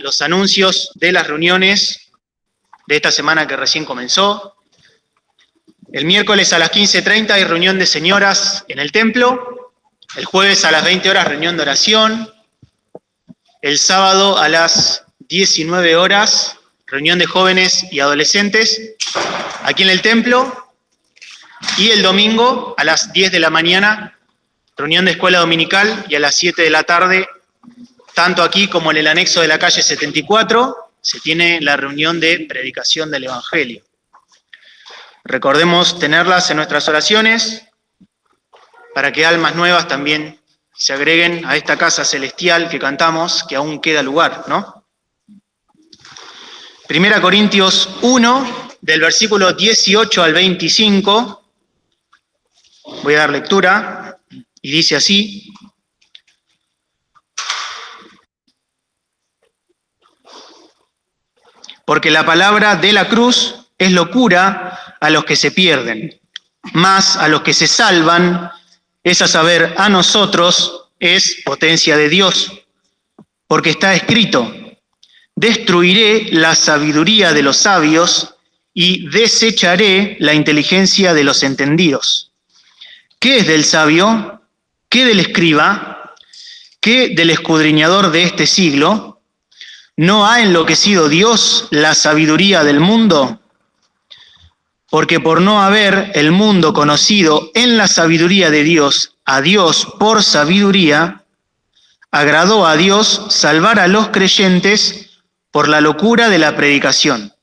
los anuncios de las reuniones de esta semana que recién comenzó. El miércoles a las 15:30 hay reunión de señoras en el templo. El jueves a las 20 horas reunión de oración. El sábado a las 19 horas reunión de jóvenes y adolescentes aquí en el templo. Y el domingo a las 10 de la mañana reunión de escuela dominical y a las 7 de la tarde, tanto aquí como en el anexo de la calle 74, se tiene la reunión de predicación del Evangelio. Recordemos tenerlas en nuestras oraciones para que almas nuevas también se agreguen a esta casa celestial que cantamos, que aún queda lugar, ¿no? 1 Corintios 1, del versículo 18 al 25, voy a dar lectura, y dice así: porque la palabra de la cruz es locura a los que se pierden, mas a los que se salvan, es a saber, a nosotros, es potencia de Dios. Porque está escrito: destruiré la sabiduría de los sabios y desecharé la inteligencia de los entendidos. ¿Qué es del sabio? ¿Qué del escriba? ¿Qué del escudriñador de este siglo? ¿No ha enloquecido Dios la sabiduría del mundo? Porque por no haber el mundo conocido en la sabiduría de Dios, a Dios por sabiduría, agradó a Dios salvar a los creyentes por la locura de la predicación.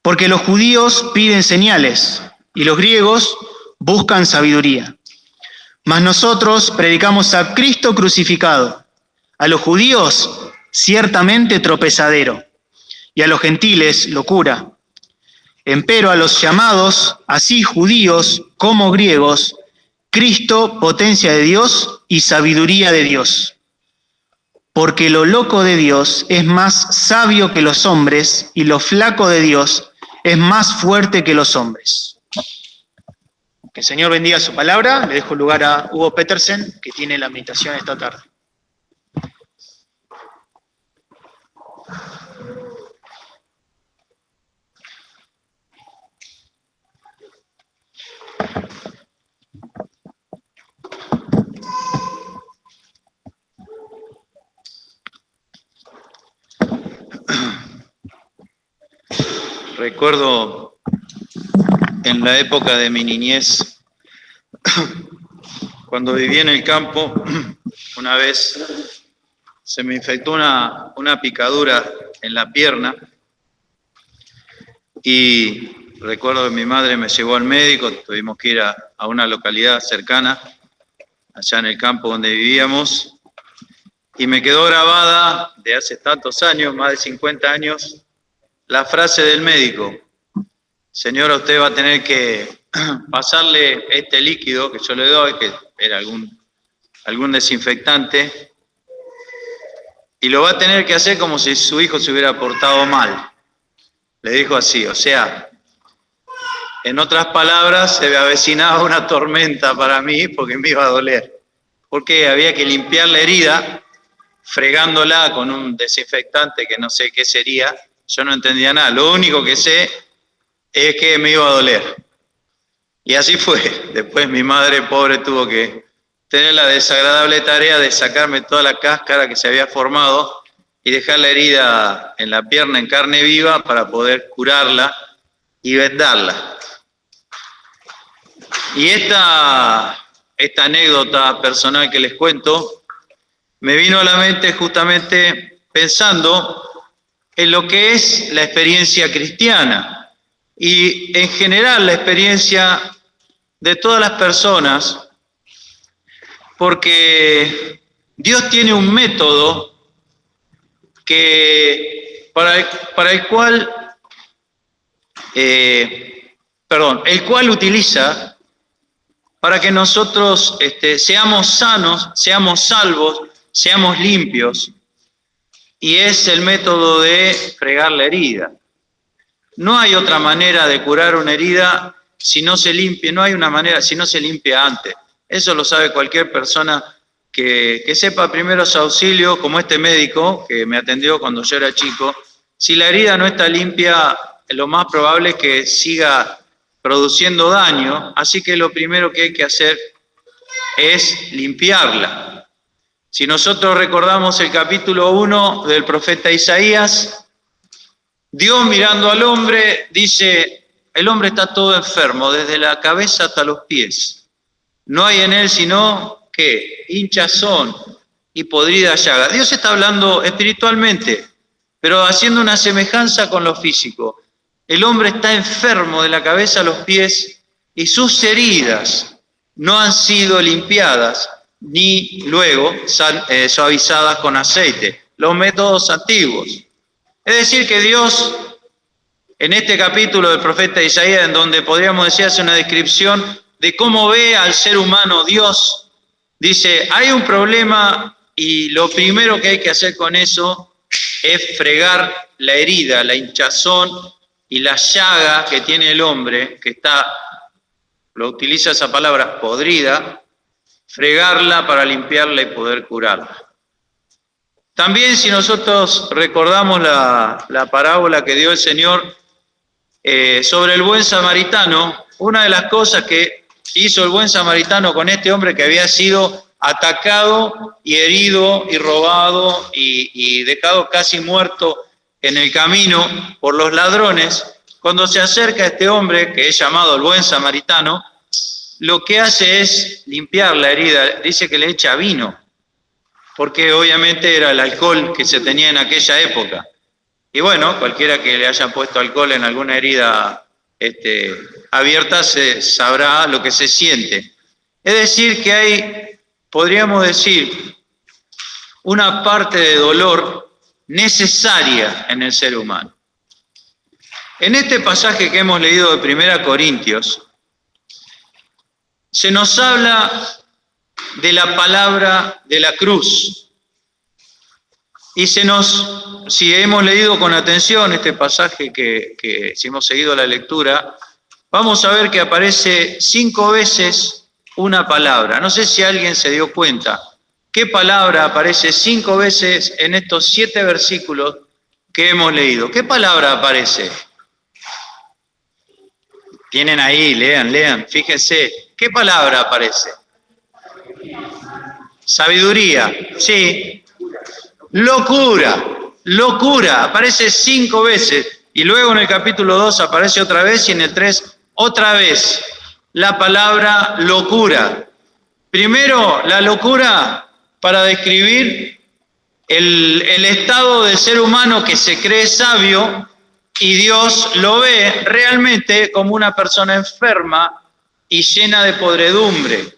Porque los judíos piden señales y los griegos buscan sabiduría. Mas nosotros predicamos a Cristo crucificado, a los judíos ciertamente tropezadero, y a los gentiles locura. Empero a los llamados, así judíos como griegos, Cristo potencia de Dios y sabiduría de Dios. Porque lo loco de Dios es más sabio que los hombres, y lo flaco de Dios es más fuerte que los hombres. Que el Señor bendiga su palabra. Le dejo lugar a Hugo Petersen, que tiene la meditación esta tarde. Recuerdo en la época de mi niñez, cuando vivía en el campo, una vez se me infectó una picadura en la pierna y recuerdo que mi madre me llevó al médico, tuvimos que ir a una localidad cercana, allá en el campo donde vivíamos, y me quedó grabada de hace tantos años, más de 50 años, la frase del médico: señora, usted va a tener que pasarle este líquido que yo le doy, que era algún desinfectante, y lo va a tener que hacer como si su hijo se hubiera portado mal. Le dijo así, o sea, en otras palabras, se me avecinaba una tormenta para mí porque me iba a doler. Porque había que limpiar la herida fregándola con un desinfectante que no sé qué sería. Yo no entendía nada. Lo único que sé es que me iba a doler. Y así fue. Después mi madre pobre tuvo que tener la desagradable tarea de sacarme toda la cáscara que se había formado y dejar la herida en la pierna en carne viva para poder curarla y vendarla. Y esta anécdota personal que les cuento me vino a la mente justamente pensando en lo que es la experiencia cristiana y en general la experiencia de todas las personas, porque Dios tiene un método que el cual utiliza para que nosotros seamos sanos, seamos salvos, seamos limpios. Y es el método de fregar la herida. No hay otra manera de curar una herida si no se limpia, no hay una manera si no se limpia antes. Eso lo sabe cualquier persona que sepa primeros auxilios, como este médico que me atendió cuando yo era chico. Si la herida no está limpia, lo más probable es que siga produciendo daño, así que lo primero que hay que hacer es limpiarla. Si nosotros recordamos el capítulo 1 del profeta Isaías, Dios mirando al hombre dice: el hombre está todo enfermo, desde la cabeza hasta los pies. No hay en él sino, ¿qué? Hinchazón y podrida llaga. Dios está hablando espiritualmente, pero haciendo una semejanza con lo físico. El hombre está enfermo de la cabeza a los pies y sus heridas no han sido limpiadas ni luego suavizadas con aceite, los métodos antiguos. Es decir, que Dios, en este capítulo del profeta Isaías, en donde podríamos decir hace una descripción de cómo ve al ser humano Dios, dice: hay un problema y lo primero que hay que hacer con eso es fregar la herida, la hinchazón y la llaga que tiene el hombre, que está, lo utiliza esa palabra, podrida, fregarla para limpiarla y poder curarla. También, si nosotros recordamos la parábola que dio el Señor sobre el buen samaritano, una de las cosas que hizo el buen samaritano con este hombre que había sido atacado y herido y robado y dejado casi muerto en el camino por los ladrones, cuando se acerca a este hombre, que es llamado el buen samaritano, lo que hace es limpiar la herida. Dice que le echa vino, porque obviamente era el alcohol que se tenía en aquella época. Y bueno, cualquiera que le haya puesto alcohol en alguna herida abierta sabrá lo que se siente. Es decir, que hay, podríamos decir, una parte de dolor necesaria en el ser humano. En este pasaje que hemos leído de 1 Corintios, se nos habla de la palabra de la cruz. Y si hemos leído con atención este pasaje, que si hemos seguido la lectura, vamos a ver que aparece 5 veces una palabra. No sé si alguien se dio cuenta. ¿Qué palabra aparece 5 veces en estos 7 versículos que hemos leído? ¿Qué palabra aparece? Tienen ahí, lean, fíjense. ¿Qué palabra aparece? Sabiduría, sí. Locura, aparece 5 veces. Y luego en el capítulo 2 aparece otra vez y en el 3 otra vez la palabra locura. Primero, la locura para describir el estado del ser humano que se cree sabio y Dios lo ve realmente como una persona enferma y llena de podredumbre.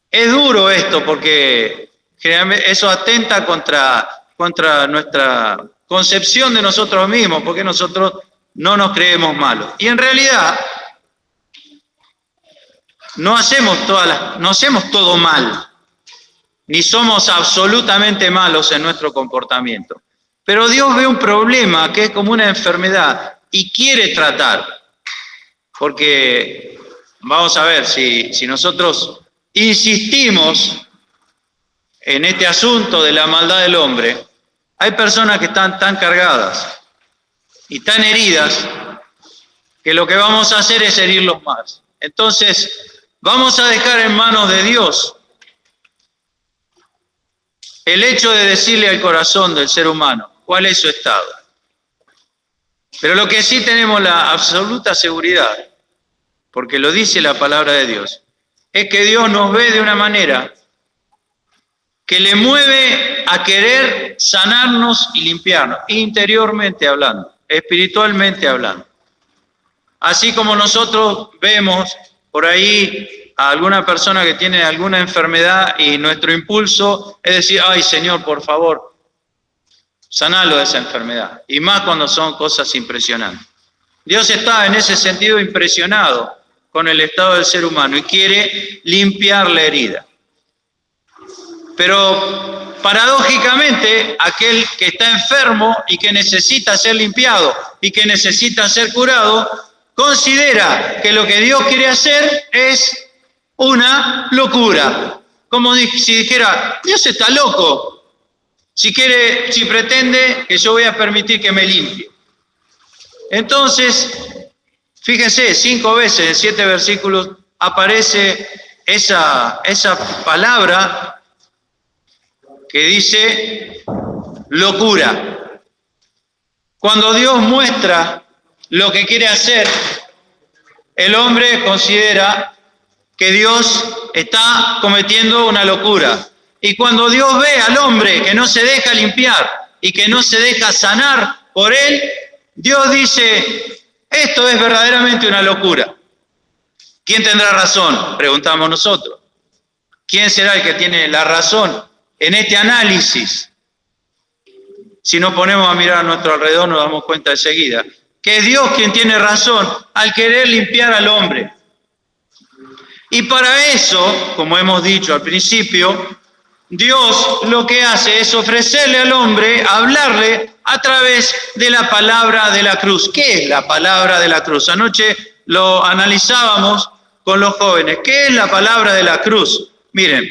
Es duro esto porque generalmente eso atenta contra nuestra concepción de nosotros mismos, porque nosotros no nos creemos malos. Y en realidad no hacemos todo mal, ni somos absolutamente malos en nuestro comportamiento. Pero Dios ve un problema que es como una enfermedad y quiere tratar. Porque vamos a ver, si nosotros insistimos en este asunto de la maldad del hombre, hay personas que están tan cargadas y tan heridas que lo que vamos a hacer es herirlos más. Entonces, vamos a dejar en manos de Dios el hecho de decirle al corazón del ser humano cuál es su estado. Pero lo que sí tenemos la absoluta seguridad, porque lo dice la palabra de Dios, es que Dios nos ve de una manera que le mueve a querer sanarnos y limpiarnos, interiormente hablando, espiritualmente hablando. Así como nosotros vemos por ahí a alguna persona que tiene alguna enfermedad y nuestro impulso es decir: ay Señor, por favor, sanalo de esa enfermedad. Y más cuando son cosas impresionantes. Dios está en ese sentido impresionado con el estado del ser humano y quiere limpiar la herida. Pero paradójicamente, aquel que está enfermo y que necesita ser limpiado y que necesita ser curado, considera que lo que Dios quiere hacer es una locura. Como si dijera, Dios está loco. Si pretende que yo voy a permitir que me limpie. Entonces, fíjense, 5 veces en 7 versículos aparece esa palabra que dice locura. Cuando Dios muestra lo que quiere hacer, el hombre considera que Dios está cometiendo una locura. Y cuando Dios ve al hombre que no se deja limpiar y que no se deja sanar por él, Dios dice, esto es verdaderamente una locura. ¿Quién tendrá razón? Preguntamos nosotros. ¿Quién será el que tiene la razón en este análisis? Si nos ponemos a mirar a nuestro alrededor, nos damos cuenta enseguida que es Dios quien tiene razón al querer limpiar al hombre. Y para eso, como hemos dicho al principio, Dios lo que hace es ofrecerle al hombre, hablarle a través de la palabra de la cruz. ¿Qué es la palabra de la cruz? Anoche lo analizábamos con los jóvenes. ¿Qué es la palabra de la cruz? Miren,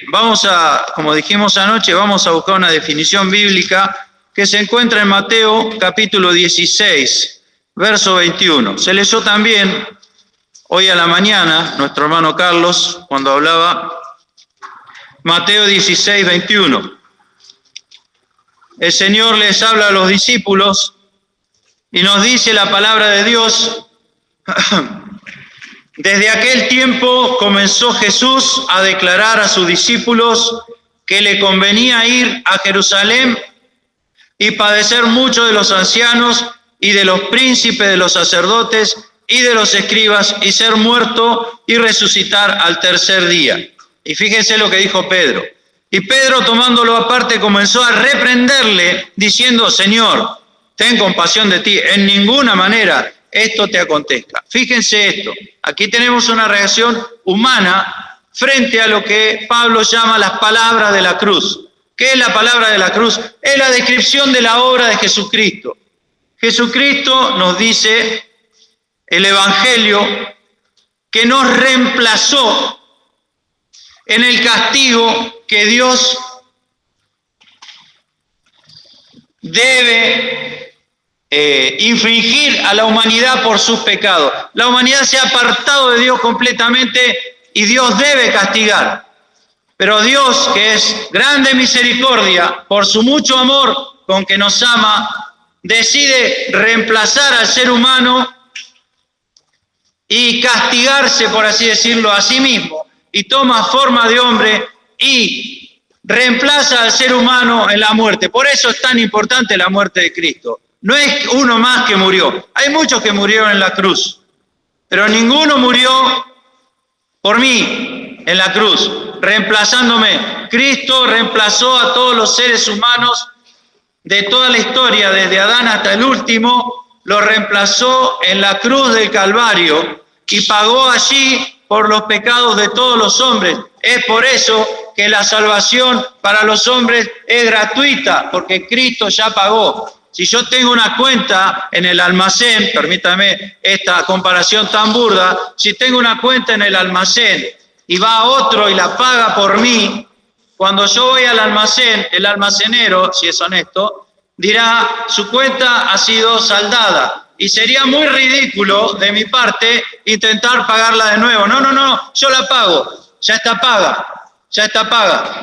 como dijimos anoche, vamos a buscar una definición bíblica que se encuentra en Mateo capítulo 16, verso 21. Se leyó también hoy a la mañana, nuestro hermano Carlos, cuando hablaba, Mateo 16, 21. El Señor les habla a los discípulos y nos dice la palabra de Dios. Desde aquel tiempo comenzó Jesús a declarar a sus discípulos que le convenía ir a Jerusalén y padecer mucho de los ancianos y de los príncipes de los sacerdotes y de los escribas y ser muerto y resucitar al tercer día. Y fíjense lo que dijo Pedro. Y Pedro, tomándolo aparte, comenzó a reprenderle, diciendo, Señor, ten compasión de ti, en ninguna manera esto te acontezca. Fíjense esto, aquí tenemos una reacción humana frente a lo que Pablo llama las palabras de la cruz. ¿Qué es la palabra de la cruz? Es la descripción de la obra de Jesucristo. Jesucristo nos dice el Evangelio que nos reemplazó en el castigo que Dios debe infligir a la humanidad por sus pecados. La humanidad se ha apartado de Dios completamente y Dios debe castigar. Pero Dios, que es grande misericordia, por su mucho amor con que nos ama, decide reemplazar al ser humano y castigarse, por así decirlo, a sí mismo, y toma forma de hombre y reemplaza al ser humano en la muerte. Por eso es tan importante la muerte de Cristo. No es uno más que murió. Hay muchos que murieron en la cruz, pero ninguno murió por mí en la cruz, reemplazándome. Cristo reemplazó a todos los seres humanos de toda la historia, desde Adán hasta el último, lo reemplazó en la cruz del Calvario y pagó allí por los pecados de todos los hombres. Es por eso que la salvación para los hombres es gratuita, porque Cristo ya pagó. Si yo tengo una cuenta en el almacén, permítame esta comparación tan burda, si tengo una cuenta en el almacén y va otro y la paga por mí, cuando yo voy al almacén, el almacenero, si es honesto, dirá, su cuenta ha sido saldada. Y sería muy ridículo de mi parte intentar pagarla de nuevo. No, yo la pago, ya está paga.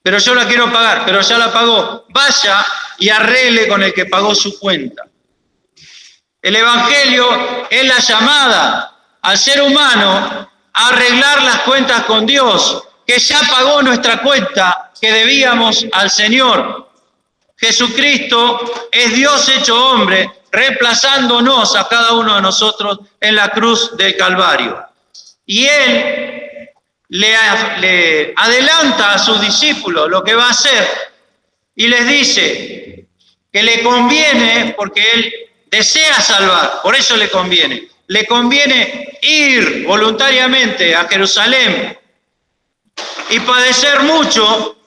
Pero yo la quiero pagar, pero ya la pagó. Vaya y arregle con el que pagó su cuenta. El Evangelio es la llamada al ser humano a arreglar las cuentas con Dios, que ya pagó nuestra cuenta que debíamos al Señor. Jesucristo es Dios hecho hombre, reemplazándonos a cada uno de nosotros en la cruz del Calvario. Y Él le adelanta a sus discípulos lo que va a hacer y les dice que le conviene, porque Él desea salvar, por eso le conviene ir voluntariamente a Jerusalén y padecer mucho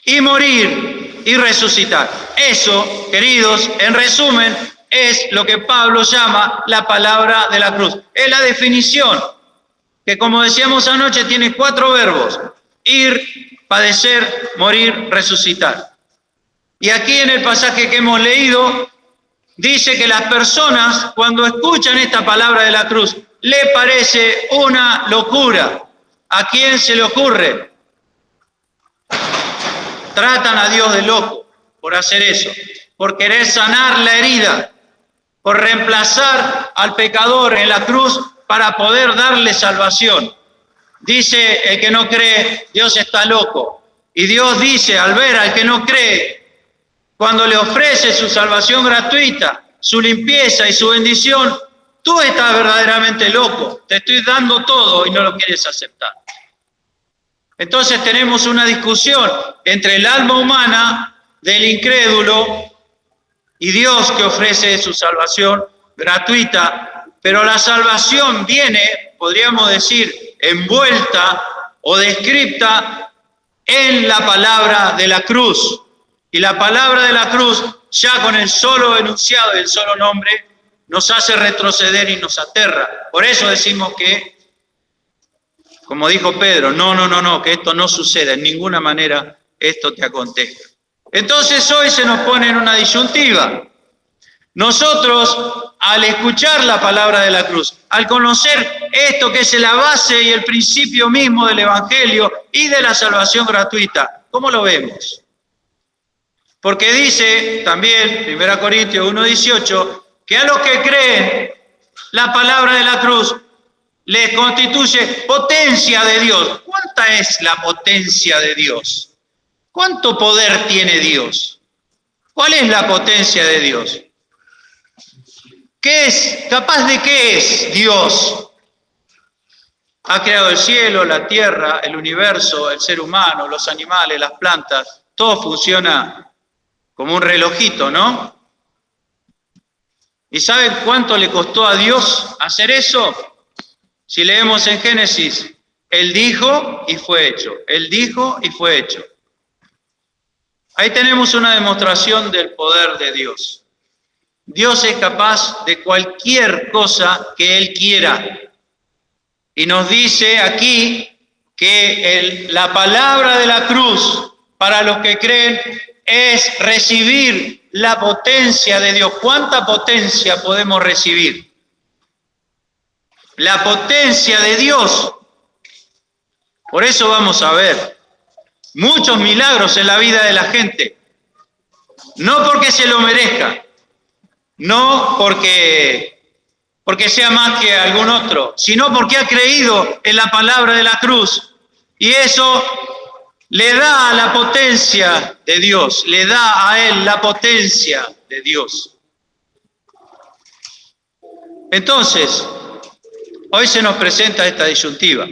y morir y resucitar. Eso, queridos, en resumen, es lo que Pablo llama la palabra de la cruz. Es la definición que, como decíamos anoche, tiene 4 verbos: ir, padecer, morir, resucitar. Y aquí en el pasaje que hemos leído, dice que las personas, cuando escuchan esta palabra de la cruz, le parece una locura. ¿A quién se le ocurre? Tratan a Dios de loco por hacer eso, por querer sanar la herida, por reemplazar al pecador en la cruz para poder darle salvación. Dice el que no cree, Dios está loco. Y Dios dice, al ver al que no cree, cuando le ofrece su salvación gratuita, su limpieza y su bendición, tú estás verdaderamente loco. Te estoy dando todo y no lo quieres aceptar. Entonces tenemos una discusión entre el alma humana del incrédulo y Dios que ofrece su salvación gratuita, pero la salvación viene, podríamos decir, envuelta o descripta en la palabra de la cruz. Y la palabra de la cruz, ya con el solo enunciado y el solo nombre, nos hace retroceder y nos aterra. Por eso decimos que, como dijo Pedro, no, que esto no suceda, en ninguna manera esto te acontezca. Entonces hoy se nos pone en una disyuntiva. Nosotros, al escuchar la palabra de la cruz, al conocer esto que es la base y el principio mismo del Evangelio y de la salvación gratuita, ¿cómo lo vemos? Porque dice también, 1 Corintios 1:18, que a los que creen la palabra de la cruz les constituye potencia de Dios. ¿Cuánta es la potencia de Dios? ¿Cuánto poder tiene Dios? ¿Cuál es la potencia de Dios? ¿Qué es? ¿Capaz de qué es Dios? Ha creado el cielo, la tierra, el universo, el ser humano, los animales, las plantas. Todo funciona como un relojito, ¿no? ¿Y saben cuánto le costó a Dios hacer eso? Si leemos en Génesis, Él dijo y fue hecho. Él dijo y fue hecho. Ahí tenemos una demostración del poder de Dios. Dios es capaz de cualquier cosa que Él quiera. Y nos dice aquí que la palabra de la cruz para los que creen es recibir la potencia de Dios. ¿Cuánta potencia podemos recibir? La potencia de Dios. Por eso vamos a ver muchos milagros en la vida de la gente. No porque se lo merezca, no porque sea más que algún otro, sino porque ha creído en la palabra de la cruz. Y eso le da la potencia de Dios, le da a él la potencia de Dios. Entonces, hoy se nos presenta esta disyuntiva,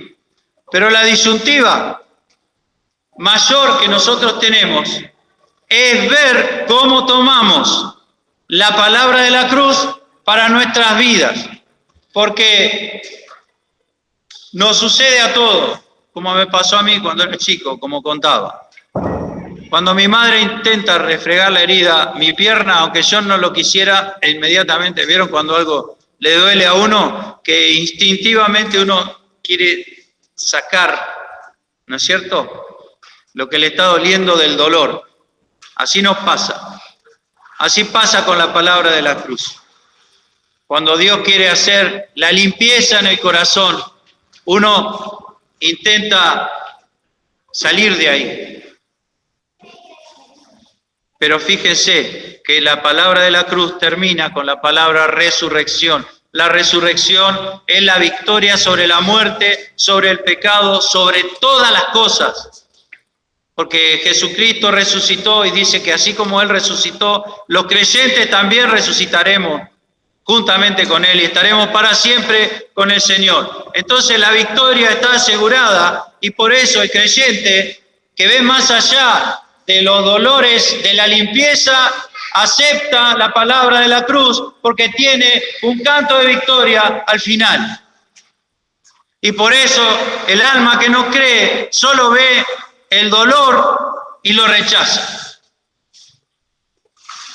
pero la disyuntiva mayor que nosotros tenemos es ver cómo tomamos la palabra de la cruz para nuestras vidas, porque nos sucede a todos, como me pasó a mí cuando era chico, como contaba. Cuando mi madre intenta refregar la herida, mi pierna, aunque yo no lo quisiera, inmediatamente, ¿vieron cuando algo le duele a uno? Que instintivamente uno quiere sacar, ¿no es cierto?, lo que le está doliendo del dolor. Así nos pasa. Así pasa con la palabra de la cruz. Cuando Dios quiere hacer la limpieza en el corazón, uno intenta salir de ahí. Pero fíjense que la palabra de la cruz termina con la palabra resurrección. La resurrección es la victoria sobre la muerte, sobre el pecado, sobre todas las cosas. Porque Jesucristo resucitó y dice que así como Él resucitó, los creyentes también resucitaremos juntamente con Él y estaremos para siempre con el Señor. Entonces la victoria está asegurada y por eso el creyente que ve más allá de los dolores de la limpieza, acepta la palabra de la cruz porque tiene un canto de victoria al final. Y por eso el alma que no cree solo ve el dolor y lo rechaza.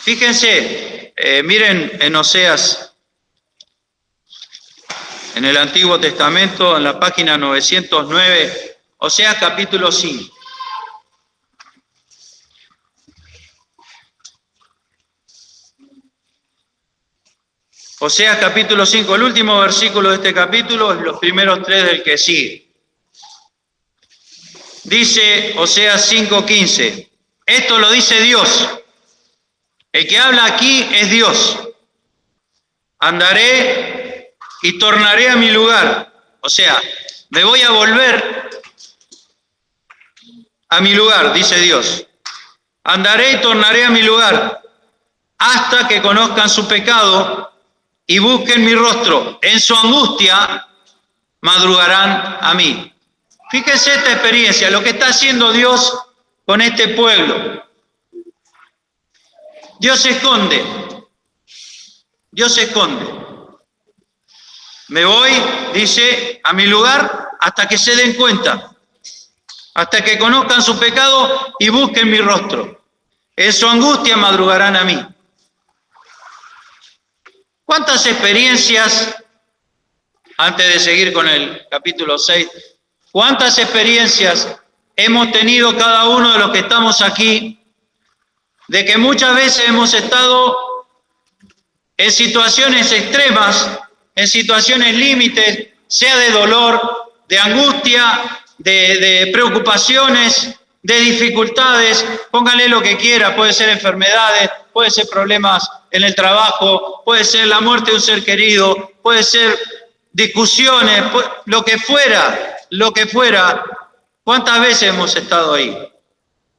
Fíjense, miren en Oseas, en el Antiguo Testamento, en la página 909, Oseas capítulo 5. Oseas capítulo 5, el último versículo de este capítulo, los primeros 3 del que sigue. Dice Oseas 5:15, esto lo dice Dios. El que habla aquí es Dios. Andaré y tornaré a mi lugar. O sea, me voy a volver a mi lugar, dice Dios. Andaré y tornaré a mi lugar hasta que conozcan su pecado y busquen mi rostro. En su angustia madrugarán a mí. Fíjense esta experiencia, lo que está haciendo Dios con este pueblo. Dios se esconde. Dios se esconde. Me voy, dice, a mi lugar hasta que se den cuenta, hasta que conozcan su pecado y busquen mi rostro. En su angustia madrugarán a mí. ¿Cuántas experiencias, antes de seguir con el capítulo 6, cuántas experiencias hemos tenido cada uno de los que estamos aquí, de que muchas veces hemos estado en situaciones extremas, en situaciones límites, sea de dolor, de angustia, de preocupaciones, de dificultades, póngale lo que quiera, puede ser enfermedades, puede ser problemas en el trabajo, puede ser la muerte de un ser querido, puede ser discusiones, lo que fuera. ¿Cuántas veces hemos estado ahí?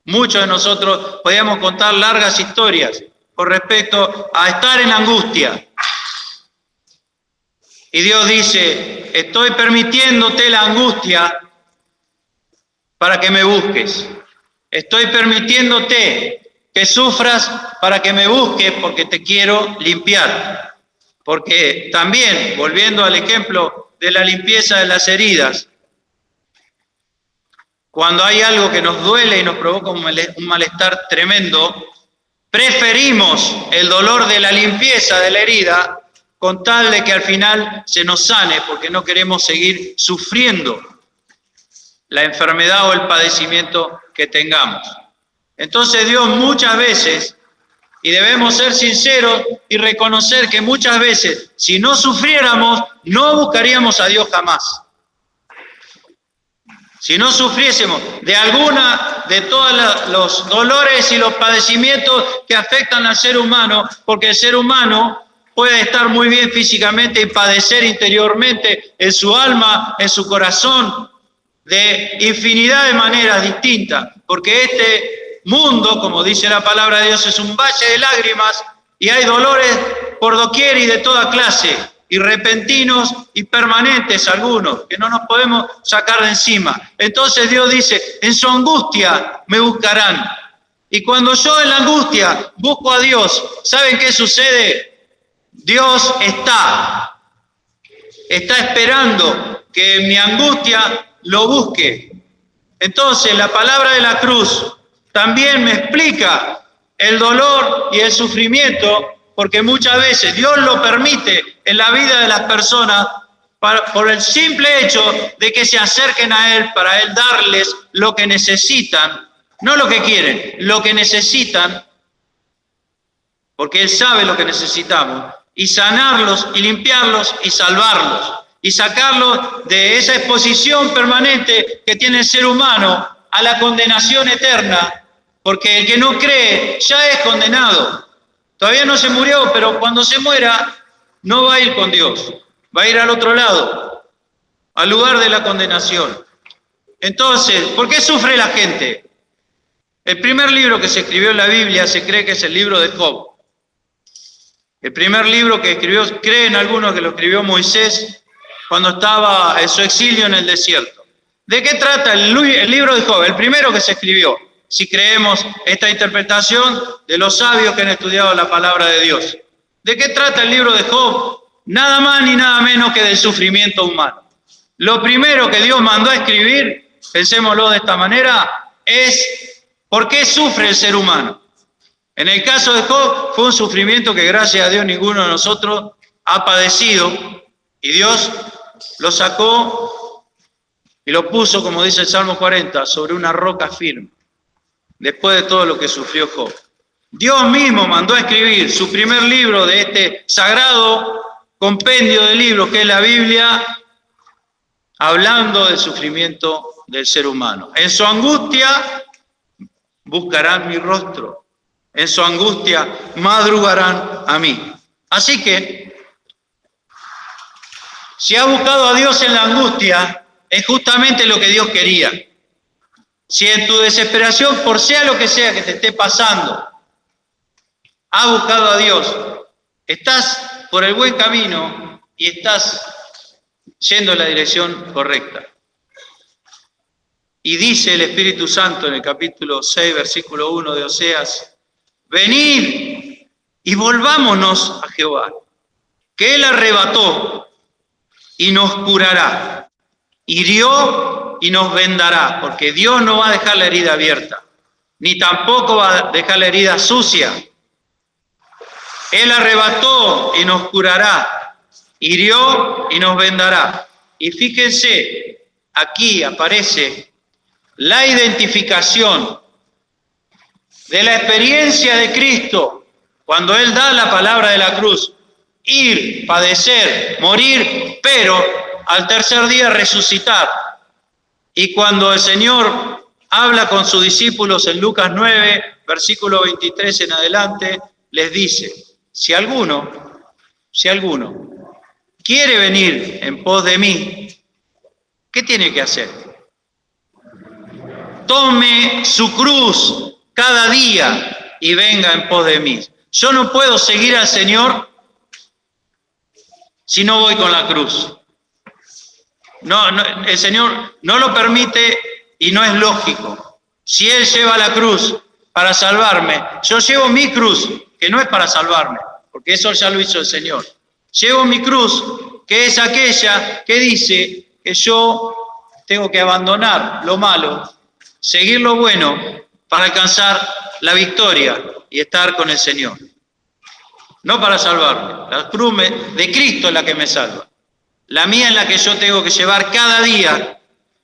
Muchos de nosotros podíamos contar largas historias con respecto a estar en angustia. Y Dios dice, estoy permitiéndote la angustia para que me busques. Estoy permitiéndote que sufras para que me busques porque te quiero limpiar. Porque también, volviendo al ejemplo de la limpieza de las heridas, cuando hay algo que nos duele y nos provoca un malestar tremendo, preferimos el dolor de la limpieza de la herida con tal de que al final se nos sane, porque no queremos seguir sufriendo la enfermedad o el padecimiento que tengamos. Entonces Dios muchas veces, y debemos ser sinceros y reconocer que muchas veces, si no sufriéramos, no buscaríamos a Dios jamás. Si no sufriésemos de alguna de todos los dolores y los padecimientos que afectan al ser humano, porque el ser humano puede estar muy bien físicamente y padecer interiormente en su alma, en su corazón, de infinidad de maneras distintas, porque este mundo, como dice la palabra de Dios, es un valle de lágrimas y hay dolores por doquier y de toda clase, y repentinos y permanentes algunos, que no nos podemos sacar de encima. Entonces Dios dice, en su angustia me buscarán. Y cuando yo en la angustia busco a Dios, ¿saben qué sucede? Dios está esperando que en mi angustia lo busque. Entonces la palabra de la cruz también me explica el dolor y el sufrimiento, porque muchas veces Dios lo permite en la vida de las personas por el simple hecho de que se acerquen a Él, para Él darles lo que necesitan, no lo que quieren, lo que necesitan, porque Él sabe lo que necesitamos, y sanarlos, y limpiarlos, y salvarlos, y sacarlos de esa exposición permanente que tiene el ser humano a la condenación eterna, porque el que no cree ya es condenado. Todavía no se murió, pero cuando se muera no va a ir con Dios, va a ir al otro lado, al lugar de la condenación. Entonces, ¿por qué sufre la gente? El primer libro que se escribió en la Biblia se cree que es el libro de Job. El primer libro que escribió, creen algunos que lo escribió Moisés cuando estaba en su exilio en el desierto. ¿De qué trata el libro de Job? El primero que se escribió, si creemos esta interpretación de los sabios que han estudiado la palabra de Dios. ¿De qué trata el libro de Job? Nada más ni nada menos que del sufrimiento humano. Lo primero que Dios mandó a escribir, pensémoslo de esta manera, es ¿por qué sufre el ser humano? En el caso de Job fue un sufrimiento que gracias a Dios ninguno de nosotros ha padecido, y Dios lo sacó y y lo puso, como dice el Salmo 40, sobre una roca firme, después de todo lo que sufrió Job. Dios mismo mandó a escribir su primer libro de este sagrado compendio de libros que es la Biblia, hablando del sufrimiento del ser humano. En su angustia buscarán mi rostro, en su angustia madrugarán a mí. Así que, si has buscado a Dios en la angustia, es justamente lo que Dios quería. Si en tu desesperación, por sea lo que sea que te esté pasando, has buscado a Dios, estás por el buen camino y estás yendo en la dirección correcta. Y dice el Espíritu Santo en el capítulo 6, versículo 1 de Oseas, venid y volvámonos a Jehová, que Él arrebató y nos curará, hirió y nos vendará, porque Dios no va a dejar la herida abierta, ni tampoco va a dejar la herida sucia. Él arrebató y nos curará, hirió y nos vendará. Y fíjense, aquí aparece la identificación de la experiencia de Cristo cuando Él da la palabra de la cruz. Ir, padecer, morir, pero al tercer día resucitar. Y cuando el Señor habla con sus discípulos en Lucas 9, versículo 23 en adelante, les dice, si alguno quiere venir en pos de mí, ¿qué tiene que hacer? Tome su cruz cada día y venga en pos de mí. Yo no puedo seguir al Señor si no voy con la cruz. No, el Señor no lo permite y no es lógico. Si Él lleva la cruz para salvarme, yo llevo mi cruz, que no es para salvarme, porque eso ya lo hizo el Señor. Llevo mi cruz, que es aquella que dice que yo tengo que abandonar lo malo, seguir lo bueno para alcanzar la victoria y estar con el Señor. No para salvarme. La cruz de Cristo es la que me salva. La mía es la que yo tengo que llevar cada día.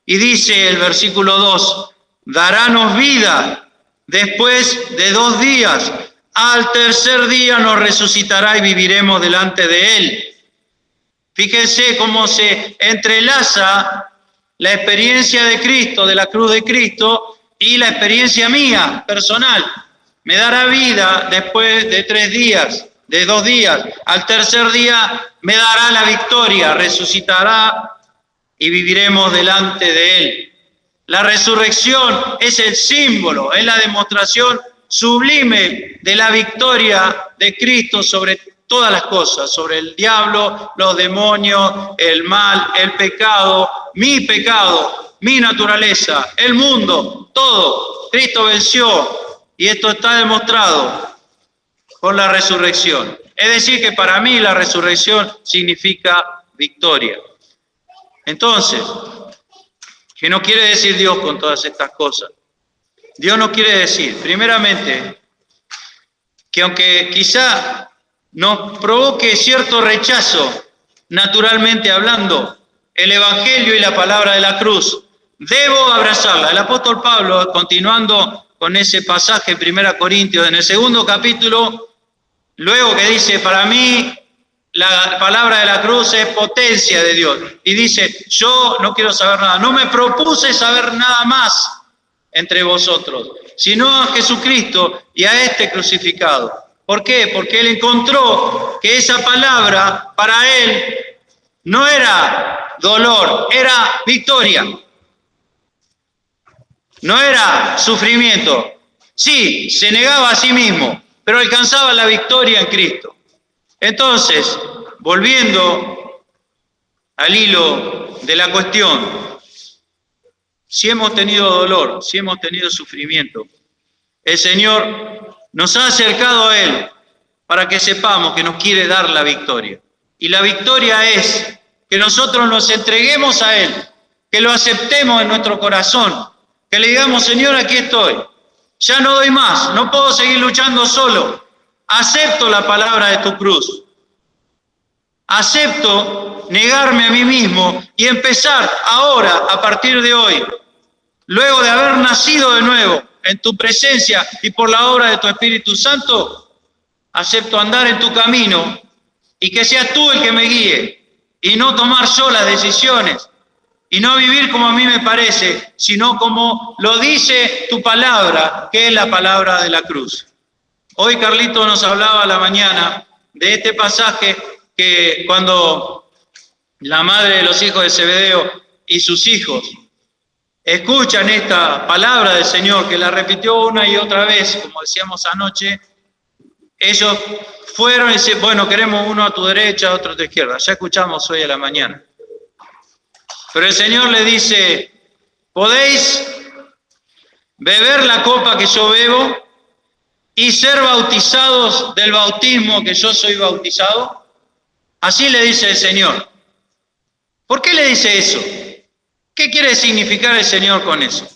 Y dice el versículo 2, darános vida después de 2 días. Al tercer día nos resucitará y viviremos delante de Él. Fíjense cómo se entrelaza la experiencia de Cristo, de la cruz de Cristo, y la experiencia mía, personal. Me dará vida después de 3 días, de 2 días. Al tercer día me dará la victoria, resucitará y viviremos delante de Él. La resurrección es el símbolo, es la demostración sublime de la victoria de Cristo sobre todas las cosas, sobre el diablo, los demonios, el mal, el pecado, mi naturaleza, el mundo, todo. Cristo venció y esto está demostrado por la resurrección. Es decir, que para mí la resurrección significa victoria. Entonces, ¿qué no quiere decir Dios con todas estas cosas? Dios nos quiere decir, primeramente, que aunque quizá nos provoque cierto rechazo, naturalmente hablando, el Evangelio y la palabra de la cruz, debo abrazarla. El apóstol Pablo, continuando con ese pasaje en 1 Corintios, en el 2 capítulo, luego que dice, para mí la palabra de la cruz es potencia de Dios. Y dice, yo no quiero saber nada, no me propuse saber nada más entre vosotros, sino a Jesucristo y a este crucificado. ¿Por qué? Porque Él encontró que esa palabra para Él no era dolor, era victoria. No era sufrimiento. Sí, se negaba a sí mismo, pero alcanzaba la victoria en Cristo. Entonces, volviendo al hilo de la cuestión, si hemos tenido dolor, si hemos tenido sufrimiento, el Señor nos ha acercado a Él para que sepamos que nos quiere dar la victoria. Y la victoria es que nosotros nos entreguemos a Él, que lo aceptemos en nuestro corazón, que le digamos, Señor, aquí estoy, ya no doy más, no puedo seguir luchando solo, acepto la palabra de tu cruz. Acepto negarme a mí mismo y empezar ahora, a partir de hoy, luego de haber nacido de nuevo en tu presencia y por la obra de tu Espíritu Santo, acepto andar en tu camino y que seas tú el que me guíe y no tomar yo las decisiones y no vivir como a mí me parece, sino como lo dice tu palabra, que es la palabra de la cruz. Hoy Carlito nos hablaba a la mañana de este pasaje que cuando la madre de los hijos de Zebedeo y sus hijos escuchan esta palabra del Señor, que la repitió una y otra vez, como decíamos anoche, ellos fueron y dicen, bueno, queremos uno a tu derecha, otro a tu izquierda. Ya escuchamos hoy a la mañana. Pero el Señor le dice, ¿podéis beber la copa que yo bebo y ser bautizados del bautismo que yo soy bautizado? Así le dice el Señor. ¿Por qué le dice eso? ¿Qué quiere significar el Señor con eso?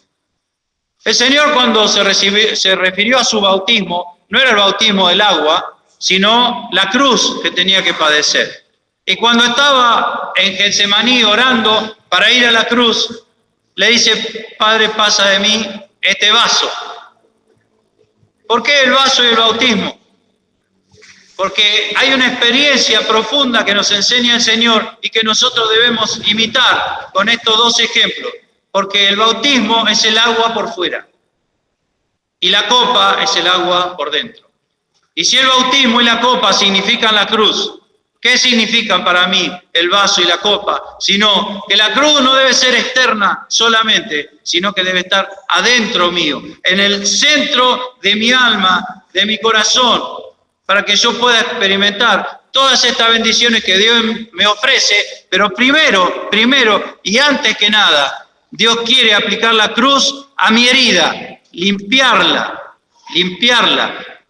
El Señor cuando se refirió a su bautismo, no era el bautismo del agua, sino la cruz que tenía que padecer. Y cuando estaba en Getsemaní orando para ir a la cruz, le dice, Padre, pasa de mí este vaso. ¿Por qué el vaso y el bautismo? Porque hay una experiencia profunda que nos enseña el Señor y que nosotros debemos imitar con estos dos ejemplos. Porque el bautismo es el agua por fuera y la copa es el agua por dentro. Y si el bautismo y la copa significan la cruz, ¿qué significan para mí el vaso y la copa? Sino que la cruz no debe ser externa solamente, sino que debe estar adentro mío, en el centro de mi alma, de mi corazón, para que yo pueda experimentar todas estas bendiciones que Dios me ofrece, pero primero y antes que nada, Dios quiere aplicar la cruz a mi herida, limpiarla.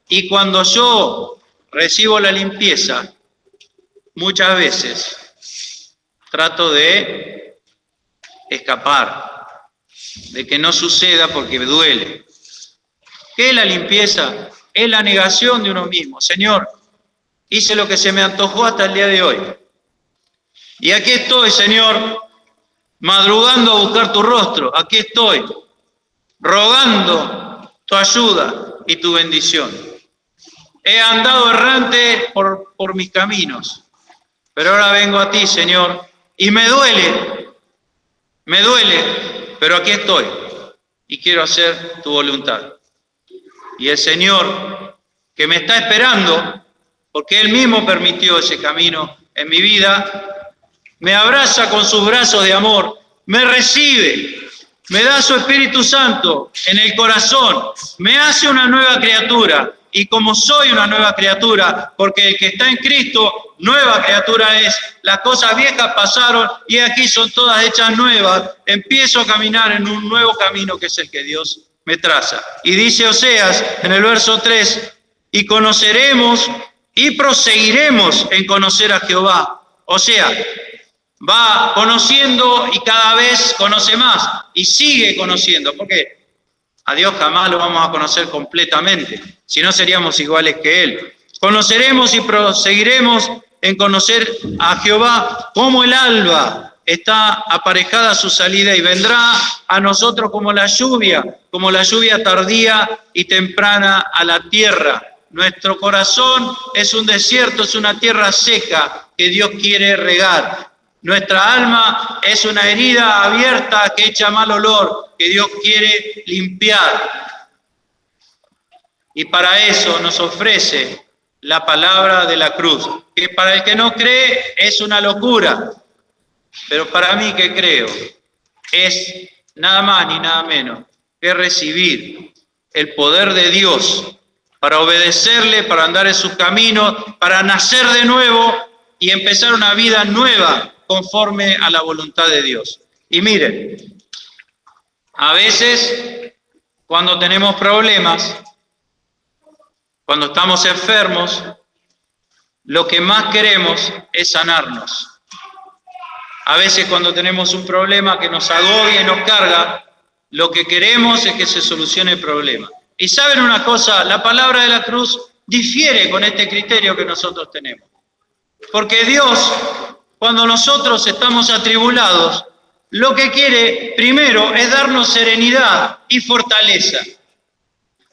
Y cuando yo recibo la limpieza, muchas veces trato de escapar, de que no suceda porque me duele. ¿Qué es la limpieza? Es la negación de uno mismo. Señor, hice lo que se me antojó hasta el día de hoy. Y aquí estoy, Señor, madrugando a buscar tu rostro. Aquí estoy, rogando tu ayuda y tu bendición. He andado errante por mis caminos, pero ahora vengo a ti, Señor, y me duele, pero aquí estoy y quiero hacer tu voluntad. Y el Señor, que me está esperando, porque Él mismo permitió ese camino en mi vida, me abraza con sus brazos de amor, me recibe, me da su Espíritu Santo en el corazón, me hace una nueva criatura. Y como soy una nueva criatura, porque el que está en Cristo, nueva criatura es, las cosas viejas pasaron y aquí son todas hechas nuevas, empiezo a caminar en un nuevo camino que es el que Dios me traza. Y dice Oseas en el verso 3, y conoceremos y proseguiremos en conocer a Jehová. O sea, va conociendo y cada vez conoce más y sigue conociendo, porque a Dios jamás lo vamos a conocer completamente, si no seríamos iguales que Él. Conoceremos y proseguiremos en conocer a Jehová como el alba está aparejada a su salida y vendrá a nosotros como la lluvia tardía y temprana a la tierra. Nuestro corazón es un desierto, es una tierra seca que Dios quiere regar. Nuestra alma es una herida abierta que echa mal olor, que Dios quiere limpiar. Y para eso nos ofrece la palabra de la cruz, que para el que no cree es una locura, pero para mí que creo es nada más ni nada menos que recibir el poder de Dios para obedecerle, para andar en sus caminos, para nacer de nuevo y empezar una vida nueva conforme a la voluntad de Dios. Y miren, a veces cuando tenemos problemas, cuando estamos enfermos, lo que más queremos es sanarnos. A veces cuando tenemos un problema que nos agobia y nos carga, lo que queremos es que se solucione el problema. Y saben una cosa, la palabra de la cruz difiere con este criterio que nosotros tenemos. Porque Dios, cuando nosotros estamos atribulados, lo que quiere primero es darnos serenidad y fortaleza,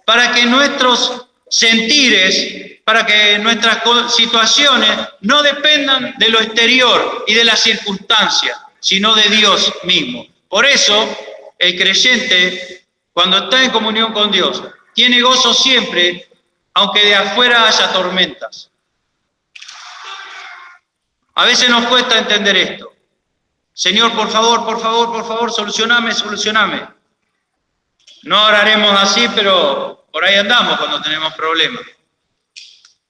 para que nuestros sentires, para que nuestras situaciones no dependan de lo exterior y de las circunstancias, sino de Dios mismo. Por eso, el creyente, cuando está en comunión con Dios, tiene gozo siempre, aunque de afuera haya tormentas. A veces nos cuesta entender esto. Señor, por favor, solucioname. No oraremos así, pero por ahí andamos cuando tenemos problemas.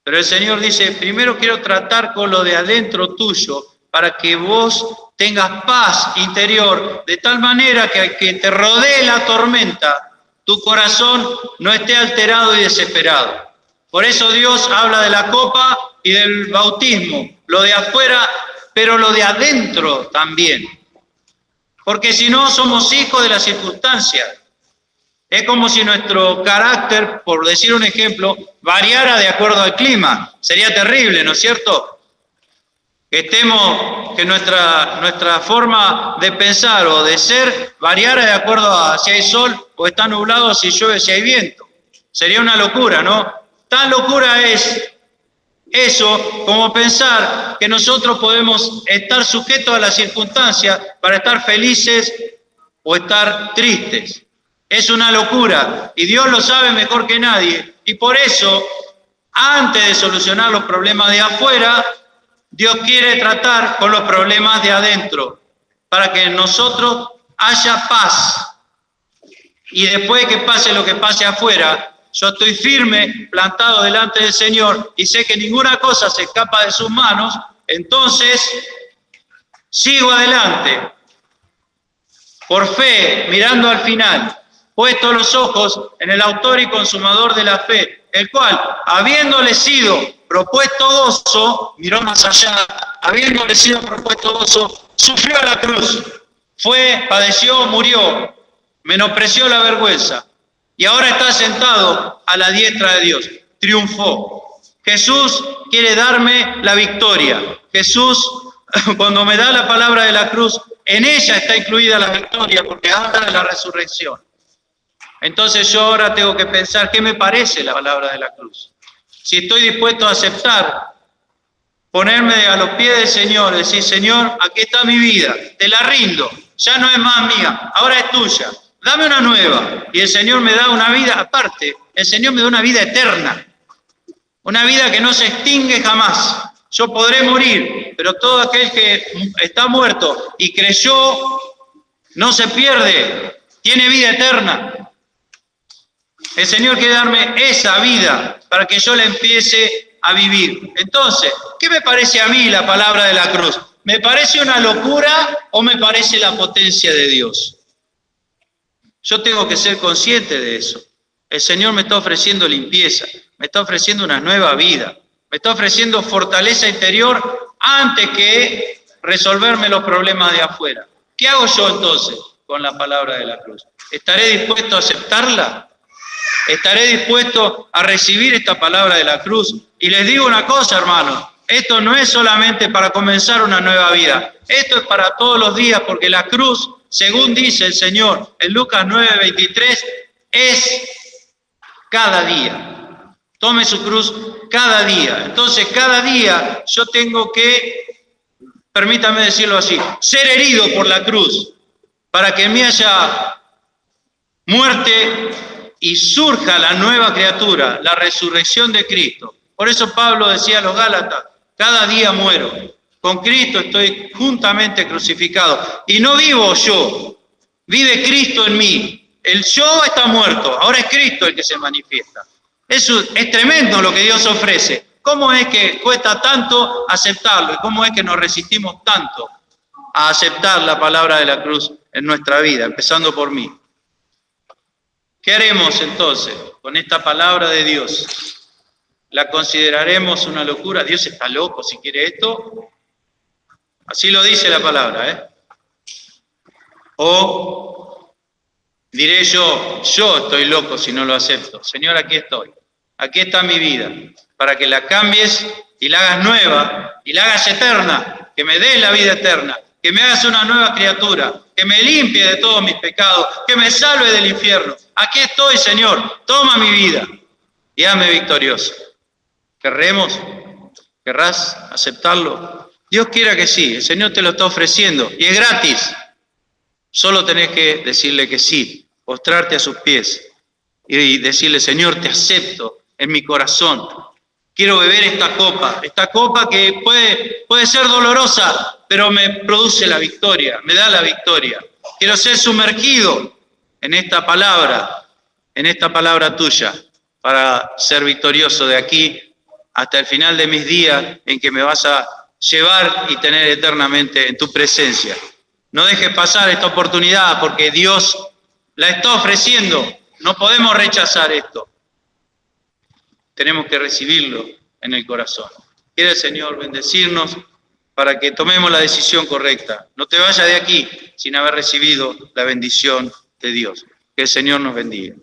Pero el Señor dice, primero quiero tratar con lo de adentro tuyo, para que vos tengas paz interior, de tal manera que al que te rodee la tormenta, tu corazón no esté alterado y desesperado. Por eso Dios habla de la copa y del bautismo, lo de afuera, pero lo de adentro también. Porque si no, somos hijos de las circunstancias. Es como si nuestro carácter, por decir un ejemplo, variara de acuerdo al clima. Sería terrible, ¿no es cierto? Que nuestra forma de pensar o de ser variara de acuerdo a si hay sol o está nublado, si llueve, si hay viento. Sería una locura, ¿no? Tan locura es eso como pensar que nosotros podemos estar sujetos a las circunstancias para estar felices o estar tristes. Es una locura y Dios lo sabe mejor que nadie. Y por eso, antes de solucionar los problemas de afuera, Dios quiere tratar con los problemas de adentro, para que en nosotros haya paz. Y después que pase lo que pase afuera, yo estoy firme, plantado delante del Señor y sé que ninguna cosa se escapa de sus manos, entonces sigo adelante, por fe, mirando al final, puesto los ojos en el autor y consumador de la fe, el cual, habiéndole sido propuesto gozo, miró más allá, habiéndole sido propuesto gozo, sufrió la cruz, padeció, murió, menospreció la vergüenza, y ahora está sentado a la diestra de Dios, triunfó. Jesús quiere darme la victoria. Jesús, cuando me da la palabra de la cruz, en ella está incluida la victoria, porque habla de la resurrección. Entonces yo ahora tengo que pensar, ¿qué me parece la palabra de la cruz? Si estoy dispuesto a aceptar, ponerme a los pies del Señor, decir, Señor, aquí está mi vida, te la rindo, ya no es más mía, ahora es tuya, dame una nueva. Y el Señor me da una vida, aparte, el Señor me da una vida eterna, una vida que no se extingue jamás. Yo podré morir, pero todo aquel que está muerto y creyó, no se pierde, tiene vida eterna. El Señor quiere darme esa vida para que yo la empiece a vivir. Entonces, ¿qué me parece a mí la palabra de la cruz? ¿Me parece una locura o me parece la potencia de Dios? Yo tengo que ser consciente de eso. El Señor me está ofreciendo limpieza, me está ofreciendo una nueva vida, me está ofreciendo fortaleza interior antes que resolverme los problemas de afuera. ¿Qué hago yo entonces con la palabra de la cruz? ¿Estaré dispuesto a aceptarla? ¿Estaré dispuesto a recibir esta palabra de la cruz? Y les digo una cosa, hermanos, esto no es solamente para comenzar una nueva vida, esto es para todos los días, porque la cruz, según dice el Señor en Lucas 9:23, es cada día. Tome su cruz cada día. Entonces, cada día yo tengo que, permítame decirlo así, ser herido por la cruz, para que en mí haya muerte y surja la nueva criatura, la resurrección de Cristo. Por eso Pablo decía a los Gálatas, cada día muero, con Cristo estoy juntamente crucificado. Y no vivo yo, vive Cristo en mí. El yo está muerto, ahora es Cristo el que se manifiesta. Eso es tremendo lo que Dios ofrece. ¿Cómo es que cuesta tanto aceptarlo? ¿Y cómo es que nos resistimos tanto a aceptar la palabra de la cruz en nuestra vida, empezando por mí? ¿Qué haremos entonces con esta palabra de Dios? ¿La consideraremos una locura? ¿Dios está loco si quiere esto? Así lo dice la palabra, ¿eh? O diré yo estoy loco si no lo acepto. Señor, aquí estoy. Aquí está mi vida, para que la cambies y la hagas nueva, y la hagas eterna, que me des la vida eterna, que me hagas una nueva criatura, que me limpie de todos mis pecados, que me salve del infierno. Aquí estoy, Señor, toma mi vida y hazme victorioso. ¿Querremos? ¿Querrás aceptarlo? Dios quiera que sí, el Señor te lo está ofreciendo y es gratis. Solo tenés que decirle que sí, postrarte a sus pies y decirle, Señor, te acepto en mi corazón. Quiero beber esta copa que puede ser dolorosa, pero me produce la victoria, me da la victoria. Quiero ser sumergido en esta palabra tuya, para ser victorioso de aquí hasta el final de mis días, en que me vas a llevar y tener eternamente en tu presencia. No dejes pasar esta oportunidad, porque Dios la está ofreciendo. No podemos rechazar esto. Tenemos que recibirlo en el corazón. Quiere el Señor bendecirnos para que tomemos la decisión correcta. No te vayas de aquí sin haber recibido la bendición de Dios. Que el Señor nos bendiga.